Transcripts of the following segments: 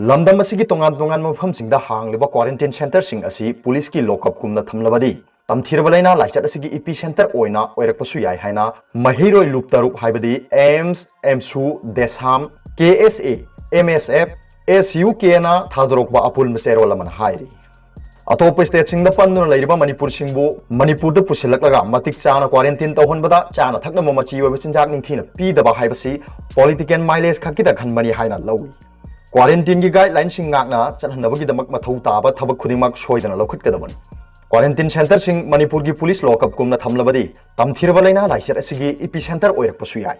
London masigi tongan mafam singda hangliba quarantine center sing asi police ki lockup kumna thamlabadi tamthiraba laina laichat asigi epicenter oina oirakpasu yai haina mahiroi loop taruk haibadi AIMS MSU Desham KSA MSF SUK na thadorokba apul mesero laman hairi atop state singda panduna leiriba Manipur singbu Manipur da pusilaklaga matik chana quarantine tawhonbada chana thakna mamachi wa chinjak ningthina pi daba haibasi political mileage khakida khanmani haina lawi Quarantine की guideline Singh ngakna chanhanabagi damak mathau taba thabak khudingmak soidana lokhatgadabani Quarantine center sing Manipur gi police lockup kumna thamlabadi tamthiraba laina laichat asigi epicenter oirakpasu yai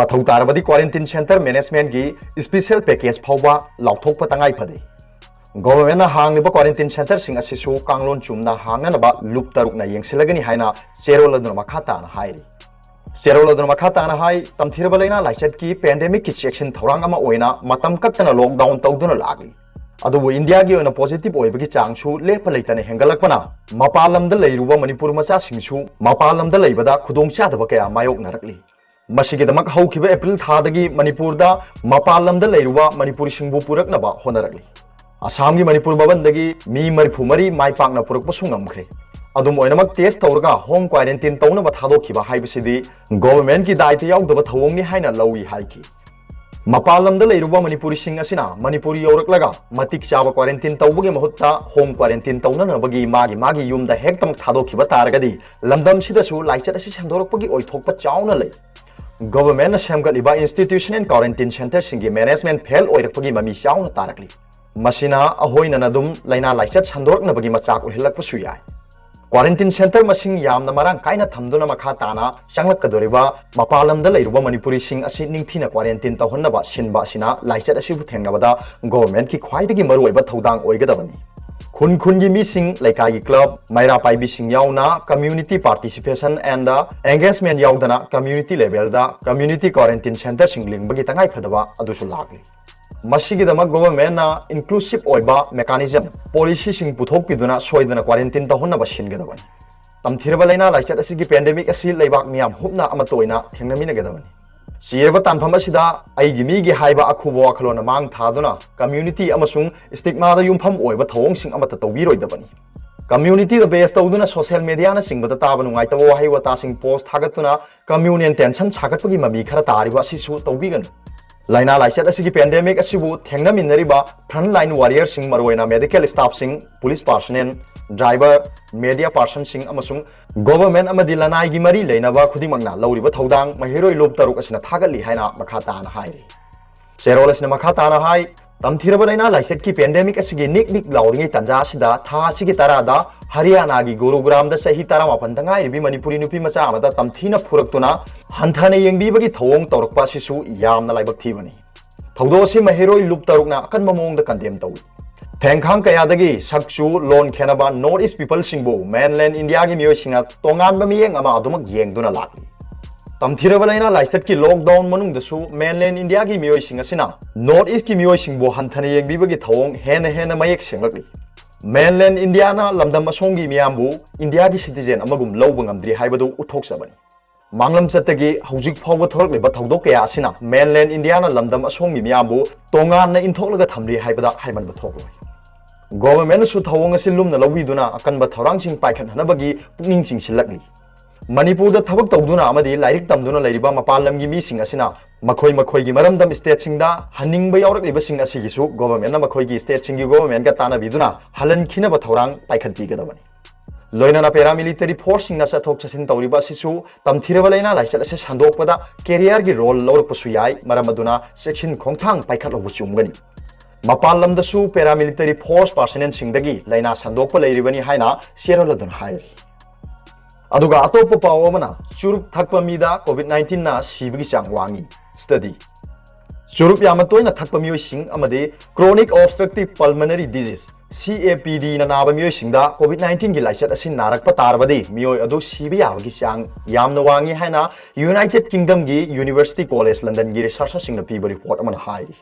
mathau tarabadi quarantine center management gi special package phawba lauthokpa tangai phade government na hangliba quarantine center sing asisu kanglon chumna hangnanaba loop taruk na yengsilagani haina cheroladuna makhata na hairi Cheroladuna makhata na hai tamthiraba laina laichat ki pandemic ki section thorang ama oina matam kaktana lockdown tawduna lagli adu India gi ona positive oibagi changsu lepa leitane hengalakpana mapalamda leiruba Manipur macha singsu mapalamda leibada khudongcha daba kaya mayok narakli masigi damak haukiba April thadagi Manipur da mapalamda leiruba Manipur singbu puraknaba honarakli Assam gi Manipur babandagi mi marifumari maipakna purakpa sungamkhre adum oinamak test tawrga home quarantine tawna ba thadokhiba haibasidi government ki daita yaudaba thawongni haina lawi haiki mapalamda leiruba Manipuri sing asina Manipuri yoraklaga matik chaba quarantine tawbugi mahutta home quarantine tawna nabagi magi yumda hektam thadokhiba taragadi lamdam sidasu laichat asi sandorokpagi oithokpa chauna lei government na semgaliba institution and quarantine center singi management fail oirakpagi mami chauna tarakli masina ahoina nadum laina laichat sandoroknabagi machak ohilakpasu yai Quarantine center masing yamna marang kaina thamduna makha tana changlakadoriba mapalamda leiruba Manipuri sing asi ningthina quarantine tawhonnaba sinba asina laichat asibu thengnabada government ki khwaidagi maruoiba thodang oigadabani khun gi mising laikai gi club maira pai bising yauna community participation and engagement yaudana community level da community quarantine center sing lingbagi tangai phadaba adusu lagli Masigi dama government na inclusive oiba mechanism policy sing puthok piduna soidana quarantine tahonna basin gadabani tamthiraba laina laichat asigi pandemic asi leibak miyam hupna amatoina thengnamina gadabani sirba tanpham asida aigi mi gi haiba akhubo akhlona mang thaduna community amasung stigma da yumpham oiba thawong sing amata tawbiroidabani community the base tawduna social media na singbada taba nungai tawo haiwa ta sing post thagatuna communion tension chagatpagi mami khara tariba sisu tawbigan Laina laichat asigi pandemic asibu thengnaminariba frontline warriors sing maroina medical staff sing police personnel driver media person sing amasung government amadi lanai gi mari leinaba khudimangna lauriba thodang mahiroi lob taruk asina thagali haina makhata na hairi Cherola asina makhata na hai tamthiraba laina laichat ki pandemic asigi nik lauringi tanja asida tha asigi tarada Haryana gi Gurugram da sahi tarama pantangai ribi Manipuri nupi macha amada tamthina phuraktuna hanthane yengbibagi thawong tawrakpa sisu yamna laibak thibani thawdo si mahiroi loop tarukna akanba mong da condemn tawi thengkhang kayadagi sakchu lon khenaba north east people singbo mainland India gi miyoi singa tongan ba miyeng ama adumak yengduna lakli tamthiraba laina laichat ki lockdown manung da su mainland India gi miyoi singa sina north east ki miyoi singbo hanthane yengbibagi thawong hena mayek senglakli Mainland India na lamdam asongi miyambu India gi citizen amagum lawba ngamdri haibadu uthoksabani manglam chatagi hojik phawba thorliba thodok kaya asina mainland India na lamdam asongi miyambu tongan na intholaga thamri haibada haimanba thokloi government su thawong asilum na lawiduna akanba thorang sing paikhan hanabagi pukning chingsilakli Manipur da thabak tawduna amadi lairik tamduna leiriba mapalam gi mi sing asina makhoi gi maramdam state singda haningba yaurakliba sing asigisu government na makhoi gi state singi government ga tana biduna halan khina ba thorang paikhan pi gadabani loina na paramilitary force sing na sathok chasin tawriba sisu tamthiraba laina laichat ase sandokpada career gi role lawrpasu yai maramaduna section khongthang paikhat lobu chumgani mapalam da su paramilitary force personnel singdagi laina sandokpa leiribani haina seroladun hairi Aduga atopa pawamana Churup thakpa mida COVID-19 na sibagi chang wangi study Churup yamatoina thakpa miyoi sing amade chronic obstructive pulmonary disease COPD na naba miyoi singda COVID-19 gi laichat asin narakpa tarbadi miyoi adu sibi yabagi chang yamna wangi haina United Kingdom gi University College London gi researcher singna piba report amana hairi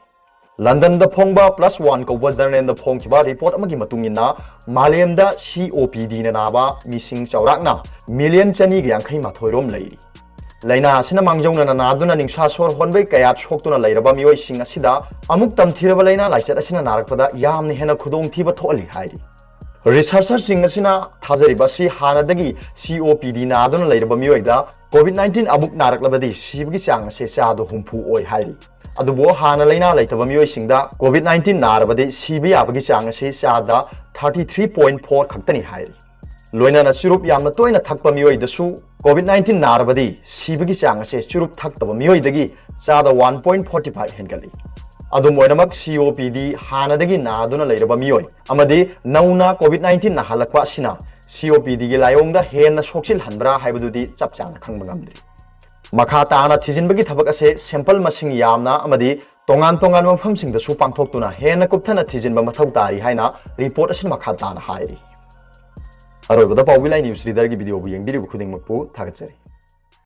London da phongba +1 kawba journal da phongkiba report amagi matungina MAYAMDA COPD na naba mising chawrakna million chani gi 82 rom leiri laina asina mangjongna naduna ningsha sor honbai kaya choktuna lairaba mioi sing asida amuk tamthiraba laina laichat asina narakpada yamni hena khudong thiba tholi hairi researcher sing asina thajariba si hanadagi COPD naduna lairaba mioida COVID-19 abuk naraklabadi sibgi chang ase chado humpu oi hairi adubo hana laina laitaba mioi singda COVID-19 narabadi sibi abagi chang ase chada 33.4 khaktani hairi loina na churup yamna toina thakpa mioi dasu COVID-19 narabadi sibagi chang ase churup thaktaba mioi dagi chada 1.45 hengali adum oinamak COPD hanadagi naduna lairaba mioi amadi nauna COVID-19 na halakwa asina COPD gi layongda henna soksil hanbra haibadudi chapchang khangba ngamdri makha taana thijinbagi thabak ase sample masing yamna amadi tongan mafam singda su pangthoktuna henna kupthana thijinba mathau tari haina report asin makha taana hairi aroibada Paobilai news reader gi video bu yengdiri bu khuding makpu thagatsari